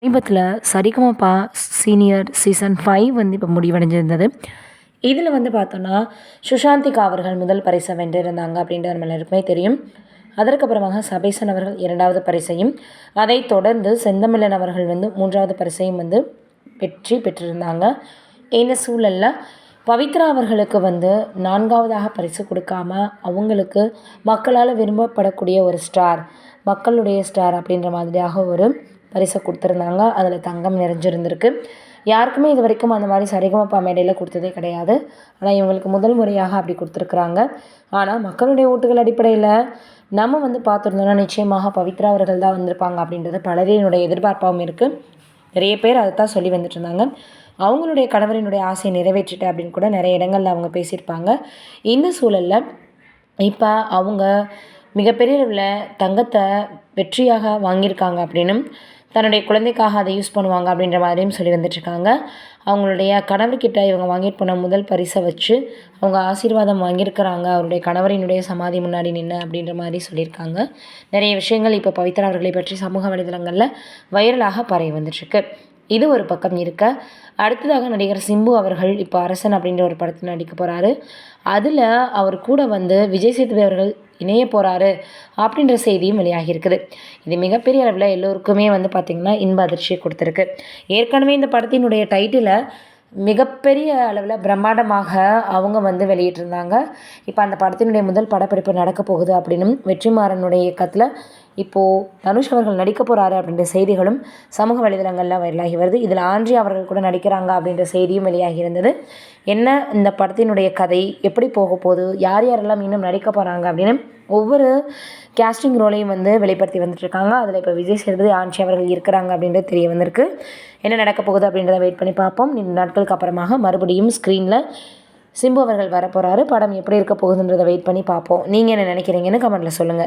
சமீபத்தில Sa Re Ga Ma Pa senior season 5 வந்து இப்போ முடிவடைஞ்சிருந்தது. இதில வந்து பார்த்தோன்னா, சுஷாந்திகா அவர்கள் முதல் பரிசை வென்றிருந்தாங்க அப்படின்றது நம்ம எல்லாருக்குமே தெரியும். அதற்கப்புறமாக சபேசன் அவர்கள் 2வது பரிசையும், அதைத் தொடர்ந்து செந்தமிழன் அவர்கள் வந்து 3வது பரிசையும் வந்து வெற்றி பெற்றிருந்தாங்க. இந்த சூழல்ல பவித்ரா அவர்களுக்கு வந்து 4வதாக பரிசு கொடுக்காம, அவங்களுக்கு மக்களால் விரும்பப்படக்கூடிய ஒரு ஸ்டார், மக்களுடைய ஸ்டார் அப்படின்ற மாதிரியாக ஒரு பரிசை கொடுத்துருந்தாங்க. அதில் தங்கம் நிறைஞ்சிருந்திருக்கு. யாருக்குமே இதுவரைக்கும் அந்த மாதிரி சரிகமபா மேடையில கொடுத்ததே கிடையாது. ஆனா இவங்களுக்கு முதல் முறையாக அப்படி கொடுத்துருக்குறாங்க. ஆனா மக்களுடைய ஓட்டுகள் அடிப்படையில நம்ம வந்து பார்த்துருந்தோம்னா, நிச்சயமாக பவித்ரா அவர்கள் தான் வந்திருப்பாங்க அப்படின்றது பலரினுடைய எதிர்பார்ப்பாகவும் இருக்கு. நிறைய பேர் அதைத்தான் சொல்லி வந்துட்டுருந்தாங்க. அவங்களுடைய கணவரினுடைய ஆசையை நிறைவேற்றிட்டேன் அப்படின்னு கூட நிறைய இடங்கள்ல அவங்க பேசியிருப்பாங்க. இந்த சூழல்ல இப்ப அவங்க மிகப்பெரிய அளவுல தங்கத்த வெற்றியாக வாங்கியிருக்காங்க அப்படின்னும், தன்னுடைய குழந்தைக்காக அதை யூஸ் பண்ணுவாங்க அப்படின்ற மாதிரியும் சொல்லி வந்துட்டுருக்காங்க. அவங்களுடைய கணவர்கிட்ட இவங்க வாங்கிட்டு போன முதல் பரிசை வச்சு அவங்க ஆசீர்வாதம் வாங்கியிருக்கிறாங்க. அவருடைய கணவரினுடைய சமாதி முன்னாடி நின்னு அப்படின்ற மாதிரி சொல்லியிருக்காங்க. நிறைய விஷயங்கள் இப்போ பவித்ரா அவர்களை பற்றி சமூக வலைதளங்கள்ல வைரலாக பரவி வந்துட்டுருக்கு. இது ஒரு பக்கம் இருக்க, அடுத்ததாக நடிகர் சிம்பு அவர்கள் இப்போ அரசன் அப்படின்ற ஒரு படத்தில் நடிக்க போகிறாரு. அதில் அவர் கூட வந்து விஜய் சேதுபதி அவர்கள் இணைய போகிறாரு அப்படின்ற செய்தியும் வெளியாகியிருக்குது. இது மிகப்பெரிய அளவில் எல்லோருக்குமே வந்து பார்த்திங்கன்னா இன்ப அதிர்ச்சியை கொடுத்துருக்கு. ஏற்கனவே இந்த படத்தினுடைய டைட்டிலை மிகப்பெரிய அளவில் பிரம்மாண்டமாக அவங்க வந்து வெளியிட்டிருந்தாங்க. இப்போ அந்த படத்தினுடைய முதல் படப்பிடிப்பு நடக்க போகுது அப்படின்னும், வெற்றிமாறனுடைய இயக்கத்தில் இப்போது தனுஷ் அவர்கள் நடிக்க போகிறாரு அப்படின்ற செய்திகளும் சமூக வலைதளங்களில் வைரலாகி வருது. இதில் ஆண்ட்ரியா அவர்கள் கூட நடிக்கிறாங்க அப்படின்ற செய்தியும் வெளியாகி இருந்தது. என்ன இந்த படத்தினுடைய கதை எப்படி போக போகுது, யார் யாரெல்லாம் இன்னும் நடிக்க போகிறாங்க அப்படின்னு ஒவ்வொரு கேஸ்டிங் ரோலையும் வந்து வெளிப்படுத்தி வந்துட்டுருக்காங்க. அதில் இப்போ விஜய் சேதுபதி, ஆண்ட்ரியா அவர்கள் இருக்கிறாங்க அப்படின்றது தெரிய வந்திருக்கு. என்ன நடக்க போகுது அப்படின்றத வெயிட் பண்ணி பார்ப்போம். 2 நாட்களுக்கு அப்புறமாக மறுபடியும் ஸ்க்ரீனில் சிம்பு அவர்கள் வரப்போகிறாரு. படம் எப்படி இருக்க போகுதுன்றதை வெயிட் பண்ணி பார்ப்போம். நீங்கள் என்ன நினைக்கிறீங்கன்னு கமெண்ட்டில் சொல்லுங்கள்.